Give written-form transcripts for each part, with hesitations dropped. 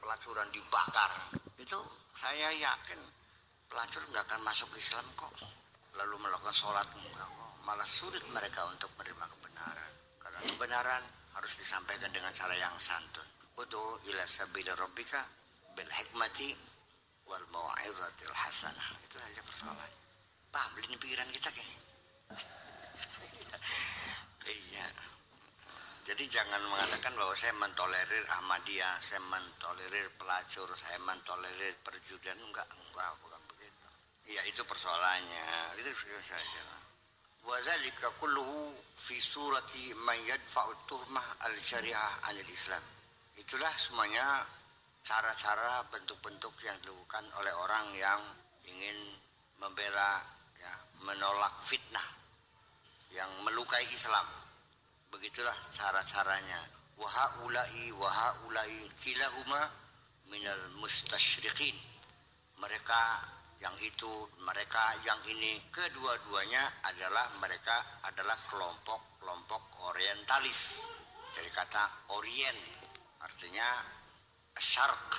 pelacuran dibakar. Itu saya yakin pelacur nggak akan masuk Islam kok. Lalu melakukan sholat enggak kok. Malah sulit mereka untuk menerima kebenaran. Karena kebenaran harus disampaikan dengan cara yang santun. Ud'u ila sabili rabbika bil hikmati wal mau'izatil hasanah. Itu aja persoalan. Paham ini pikiran kita kayaknya. Iya. Jadi jangan mengatakan bahwa saya mentolerir Ahmadiyah, saya mentolerir pelacur, saya mentolerir perjudian. Enggak, bukan begitu. Iya, itu persoalannya. Itu saja. Wa dzalika kulluhu fi surati man yadfa'u tuhmah al-syari'ah 'anil Islam. Itulah semuanya cara-cara bentuk-bentuk yang dilakukan oleh orang yang ingin membela, ya, menolak fitnah yang melukai Islam. Begitulah cara-caranya. Wa haula'i kilahuma minal mustasyriqin. Mereka yang itu, mereka yang ini, kedua-duanya mereka adalah kelompok orientalis. Dari kata orient, artinya asyarq.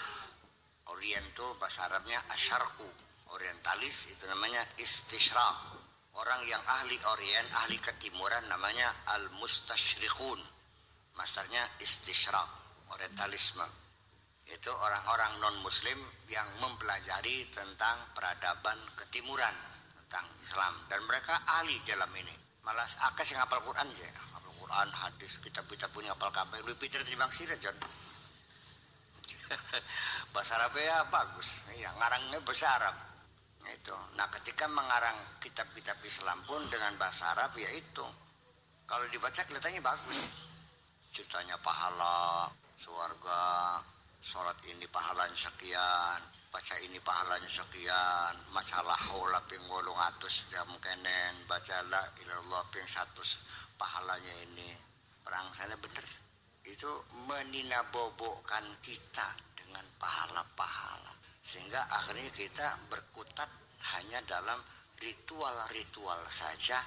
Orient itu bahasa Arabnya asyarqu. Orientalis itu namanya istisyraq. Orang yang ahli orient, ahli ketimuran namanya al-mustasyriqun. Masdarnya istisyraq, orientalisme. Itu orang-orang non-muslim yang mempelajari tentang peradaban ketimuran, tentang Islam. Dan mereka ahli dalam ini. Malah akes yang hafal Quran ya. Hafal Quran, hadis, kitab-kitab punya hafal kabeh. Lebih pintar dari Bang Sira, John. Bahasa Arabnya bagus. Ya, ngarangnya bahasa Arab. Itu. Nah, ketika mengarang kitab-kitab Islam pun dengan bahasa Arab, ya itu. Kalau dibaca kelihatannya bagus. Ceritanya pahala, surga, sholat ini pahalanya sekian, baca ini pahalanya sekian, macalah haula ping 800 jam kenen, baca la ilallah ping 100 pahalanya ini. Perang sana bener. Itu meninabobokan kita dengan pahala-pahala. Sehingga akhirnya kita berkutat hanya dalam ritual-ritual saja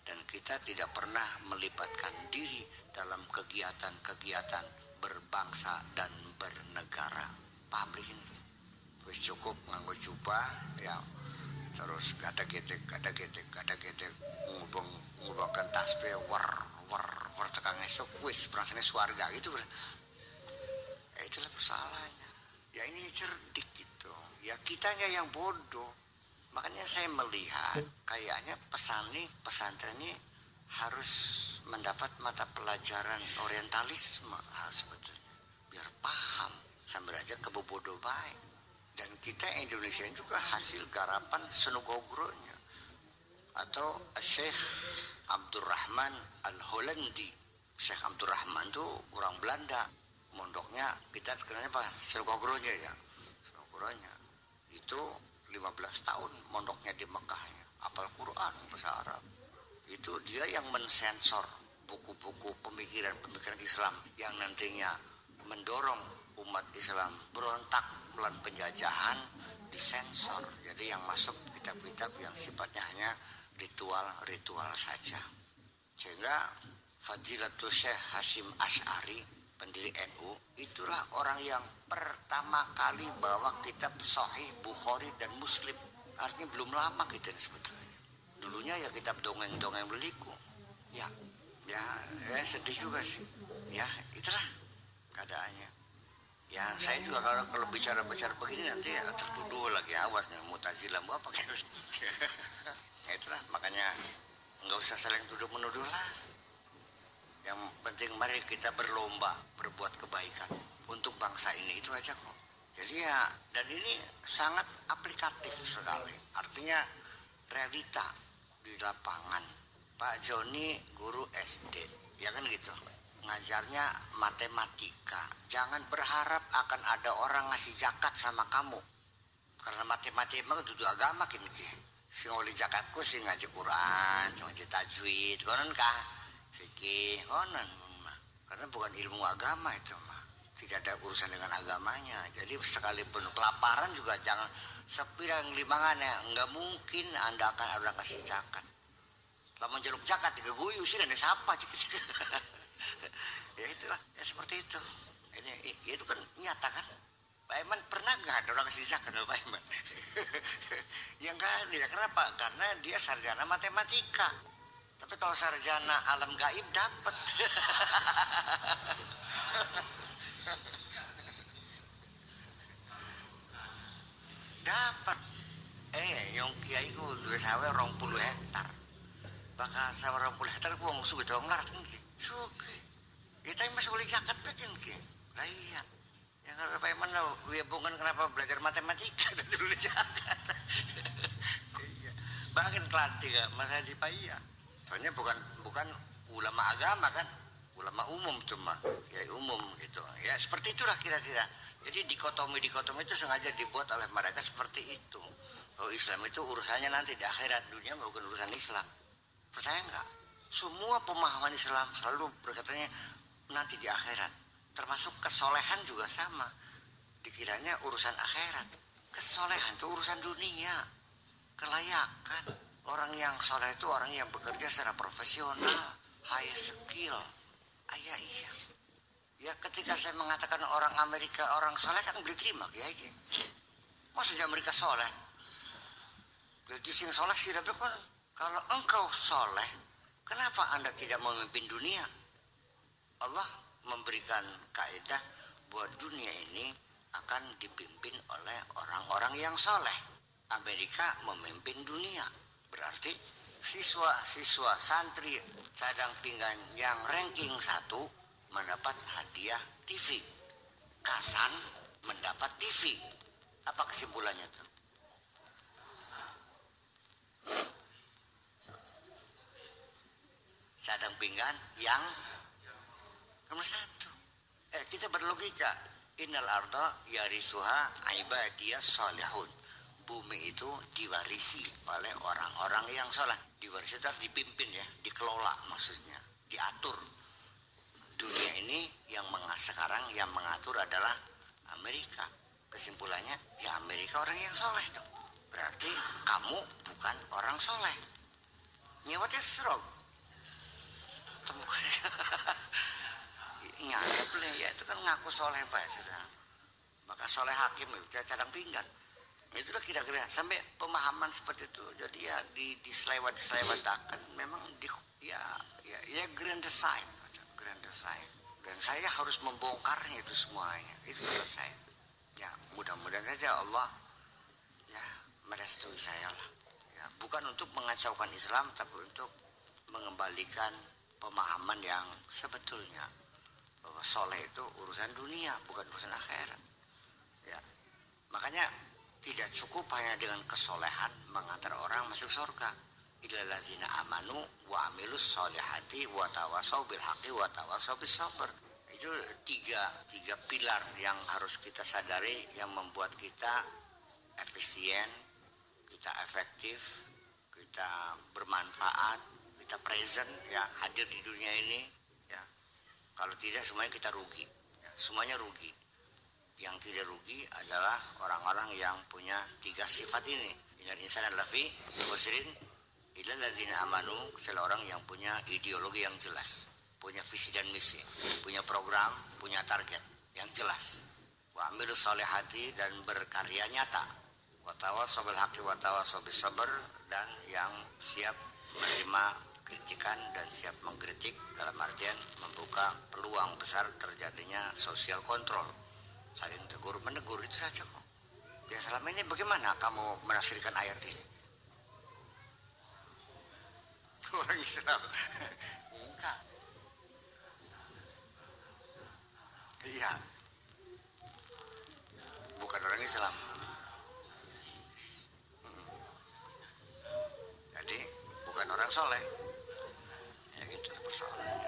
dan kita tidak pernah melibatkan diri dalam kegiatan-kegiatan berbangsa dan bernegara. Paham begini? Wis cukup nganggo jubah ya. Terus gada-gedek ngubahkan tasbih war tekan esok wis berangsane swarga gitu. Itulah persoalannya. Ya ini cerdik gitu. Ya kitanya yang bodoh. Makanya saya melihat kayaknya pesantren ini harus mendapat mata pelajaran orientalisme sebetulnya. Biar paham sambil aja kebobodoh baik. Dan kita Indonesia juga hasil garapan Senogogronya. Atau Syekh Abdurrahman Al-Hollandi. Syekh Abdurrahman itu orang Belanda. Mondoknya kita kenalnya apa? Senogogronya ya. Senogogronya. Itu 15 tahun mondoknya di Mekahnya. Hafal Quran bahasa Arab. Itu dia yang mensensor buku-buku pemikiran Islam yang nantinya mendorong umat Islam berontak melawan penjajahan disensor. Jadi yang masuk kitab-kitab yang sifatnya hanya ritual saja. Sehingga Fadilatul Syekh Hasyim Asy'ari, pendiri NU, itulah orang yang pertama kali bawa kitab Sahih Bukhari dan Muslim. Artinya belum lama kita sebetulnya. Dulunya ya kitab dongeng-dongeng beliku. Ya sedih juga sih. Ya, itulah keadaannya. Ya, saya juga kalau bicara begini nanti ya tertuduh lagi, awas nih Mu'tazilah apa kayak gitu. Ya itulah, makanya enggak usah saling tuduh-menuduh lah. Yang penting mari kita berlomba berbuat kebaikan untuk bangsa ini, itu aja kok. Jadi ya, dan ini sangat aplikatif sekali. Artinya realita di lapangan. Pak Joni guru SD, ya kan gitu. Ngajarnya matematika. Jangan berharap akan ada orang ngasih zakat sama kamu. Karena matematika itu duduk agama kini. Sing oleh zakatku sing ngaji Quran, sing ngaji tajwid, konon kah? Fikih, konon mah. Karena bukan ilmu agama itu mah. Tidak ada urusan dengan agamanya. Jadi sekalipun kelaparan juga jangan sepirang limangannya. Enggak mungkin Anda akan ada kasih zakat. Lamun jaluk zakat digeguyu sih dan siapa cik. Ya itulah, ya seperti itu. Ini itu kan nyata kan. Pak Iman pernah nggak ada orang kasih zakat sama Pak Iman? Ya nggak ada. Ya kenapa? Karena dia sarjana matematika. Tapi kalau sarjana alam gaib dapat. Dapat. Yang kiai ku duwe sawe 20 hektar. Bakal sawe 20 hektar ku wong sugih dong larat ki. Sugih. Ya tapi masih boleh zakat bikin ki. Lah iya. Yang kalau Pak Iman ya bukan kenapa belajar matematika dan dulu zakat. Iya. Bahkan kelantik Mas Haji Paya. Soalnya bukan ulama agama kan, ulama umum cuma, ya umum gitu. Ya seperti itulah kira-kira. Jadi dikotomi itu sengaja dibuat oleh mereka seperti itu. Oh Islam itu urusannya nanti di akhirat, dunia bukan urusan Islam. Percaya nggak? Semua pemahaman Islam selalu berkatanya nanti di akhirat. Termasuk kesolehan juga sama. Dikiranya urusan akhirat. Kesolehan itu urusan dunia. Kelayakan. Orang yang soleh itu orang yang bekerja secara profesional, high skill. Iya. Ya ketika saya mengatakan orang Amerika orang soleh kan boleh terima ya. Maksudnya Amerika soleh. Jadi sing soleh sih tapi kan kalau engkau soleh, kenapa Anda tidak memimpin dunia? Allah memberikan kaidah bahwa dunia ini akan dipimpin oleh orang-orang yang soleh. Amerika memimpin dunia. Berarti siswa-siswa santri cadang pinggan yang ranking 1 mendapat hadiah TV. Kasan mendapat TV. Apa kesimpulannya tuh? Cadang pinggan yang nomor 1. Kita berlogika. Innal arda yarisuha ibadiyas salihun. Bumi itu diwarisi oleh orang-orang yang soleh. Diwarisi itu dipimpin ya, dikelola maksudnya, diatur. Dunia ini sekarang yang mengatur adalah Amerika. Kesimpulannya, ya Amerika orang yang soleh dong. Berarti kamu bukan orang soleh. Nyewatnya serog. Temukan. Nyarep ya itu kan ngaku soleh Pak sudah. Maka soleh hakim itu cadang pinggan. Itulah kira-kira sampai pemahaman seperti itu. Jadi ya diselewat-selewatakan memang ya grand design. Dan saya harus membongkarnya itu semuanya. Itu selesai. Ya, mudah-mudahan saja Allah ya merestui saya lah. Ya, bukan untuk mengacaukan Islam tapi untuk mengembalikan pemahaman yang sebetulnya bahwa soleh itu urusan dunia bukan urusan akhirat. Ya. Makanya tidak cukup hanya dengan kesolehan mengantar orang masuk surga. Illal ladzina amanu wa amilus solihati wa tawasau bil haqqi wa tawasau bis sabr. Itu tiga pilar yang harus kita sadari yang membuat kita efisien, kita efektif, kita bermanfaat, kita present ya, hadir di dunia ini ya. Kalau tidak semuanya kita rugi. Ya, semuanya rugi. Yang tidak rugi adalah orang-orang yang punya 3 sifat ini. Innal insana lafi khusrin illa alladzina amanu, adalah orang yang punya ideologi yang jelas, punya visi dan misi, punya program, punya target yang jelas. Wa amilus solihati, dan berkarya nyata. Wa tawasau bil haqqi wa tawasau bis sabr, dan yang siap menerima kritikan dan siap mengkritik dalam artian membuka peluang besar terjadinya social control. Saling tegur menegur itu saja kok. Ya selama ini bagaimana kamu menafsirkan ayat ini? Orang Islam enggak. Iya. Bukan orang Islam. Jadi bukan orang soleh. Ya gitu persoalannya.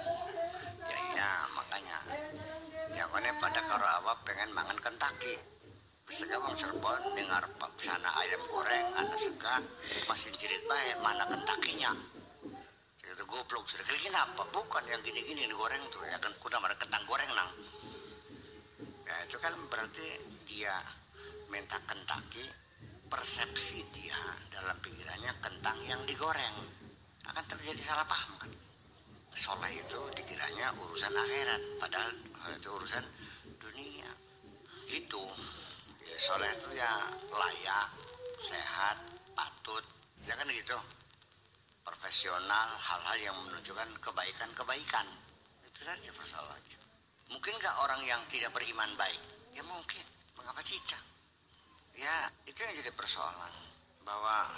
Ya iya makanya. Yang kone pada karo awak pengen mangan Kentucky. Sega wong Cirebon dengar sana ayam goreng, anak sega masih jerit bae mana Kentucky-nya. Itu goblok sudah kira apa? Bukan yang gini-gini digoreng tuh ya kan kuda mana kentang goreng nang. Ya itu kan berarti dia minta Kentucky, persepsi dia dalam pikirannya kentang yang digoreng. Akan terjadi salah paham kan. Soleh itu dikiranya urusan akhirat, padahal itu urusan dunia. Gitu. tidak beriman baik? Ya mungkin, mengapa tidak? Ya itu yang jadi persoalan, bahwa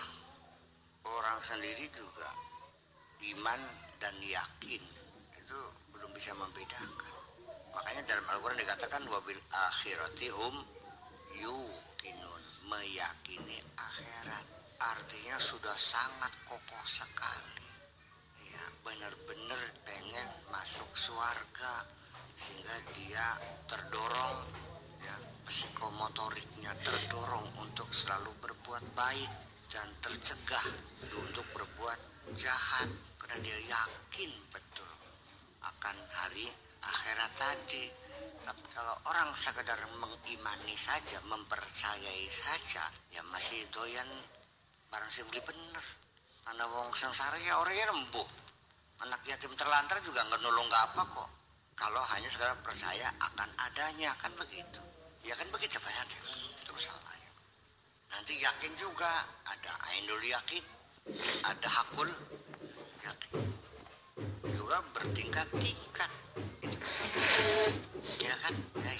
orang sendiri juga iman dan yakin itu belum bisa membedakan. Makanya dalam Al-Quran dikatakan wabil akhirati hum yuqinun, meyakini akhirat. Artinya sudah sangat kokoh sekali. Ya, benar-benar pengen masuk surga sehingga dia terdorong, ya, psikomotoriknya terdorong untuk selalu berbuat baik dan tercegah untuk berbuat jahat karena dia yakin betul akan hari akhirat tadi. Tapi kalau orang sekedar mengimani saja, mempercayai saja, ya masih doyan barang sih beli bener. Karena wong sengsara ya orangnya rembuh. Anak yatim terlantar juga nggak nolong nggak apa kok. Kalau hanya sekedar percaya akan adanya, kan begitu. Ya kan begitu banyak itu masalahnya. Nanti yakin juga, ada ainul yakin, ada hakul yakin. Juga bertingkat-tingkat. Itu ya kan? Ya,